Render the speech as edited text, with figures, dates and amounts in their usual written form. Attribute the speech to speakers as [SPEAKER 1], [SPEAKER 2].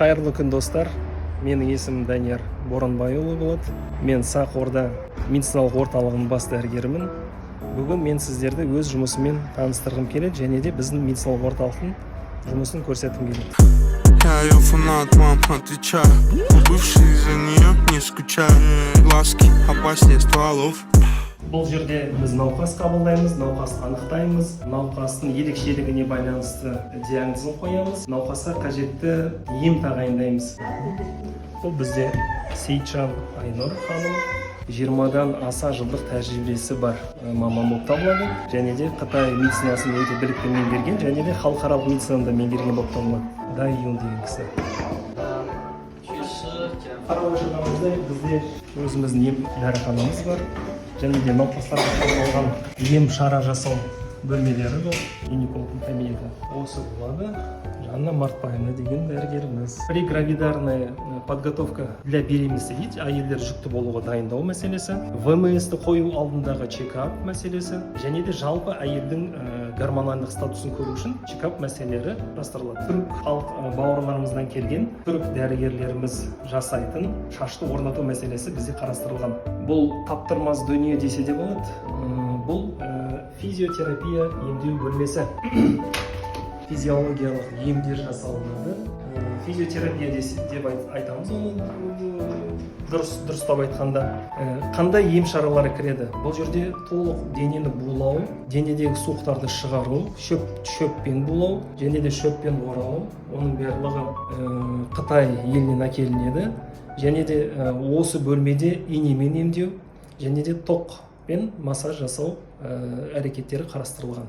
[SPEAKER 1] Қайырлы күн достар. Менің есімім Данияр Боранбайұлы болады. Мен Сақ Орда медициналық орталығының бас дәрігерімін. Бүгін мен сіздерді өз жұмысымен таныстырғым келеді, және де біздің медициналық орталықтың жұмысын көрсеткім келеді.
[SPEAKER 2] Я ее фанат, мам, отвечаю. Бывший за нее не скучаю. Глазки опаснее стволов.
[SPEAKER 1] Бұл жерде біз науқас қабылдаймыз, науқасты анықтаймыз, науқастың ерекшелігіне байланысты диагнозын қоямыз, науқасқа қажетті ем тағайындаймыз. Бұл бізде Сейітжан Айнұр ханым, 20-дан аса жылдық тәжірибесі бар маман болып табылады, және де Қытай медицинасын өте білікті меңгерген, және де халықаралық медицинаны да меңгерген болып табылады. Дай Юн деген кісі. Қарап отырғанымыздай бізде өзіміздің ем дәріханамыз бар. Және де науқастарға арналған ем шара жасау бөлмелері бар. Гинекологтың кабинеті осы болады. Жанна Мартбаевна деген дәрігеріміз. Прегравидарная подготовка для беременности дейді, әйелдер жүкті болуға дайындау мәселесі, ВМС-ті қою алдындағы чекап мәселесі, және де жалпы әйелдің гормональдық статусын көру үшін чекап мәселелері қарастырылады. Түрік халық бауырларымыздан келген түрік дәрігерлеріміз жасайтын шашты орнату мәселесі бізде қарастырылған. Бұл таптырмас дүние десе де болады. Бұл физиотерапия емдеу бөлмесі. Физиологиялық емдер жасалынады. Физиотерапия деп айтамыз оны дұрыстап айтқанда. Қандай ем шаралары кіреді? Бұл жерде толық денені булау, денедегі суықтарды шығару, шөппен булау, және де шөппен орау. Оның барлығы Қытай елінен әкелінеді. Және де осы бөлмеде инемен емдеу, және де токпен массаж жасау әрекеттері қарастырылған.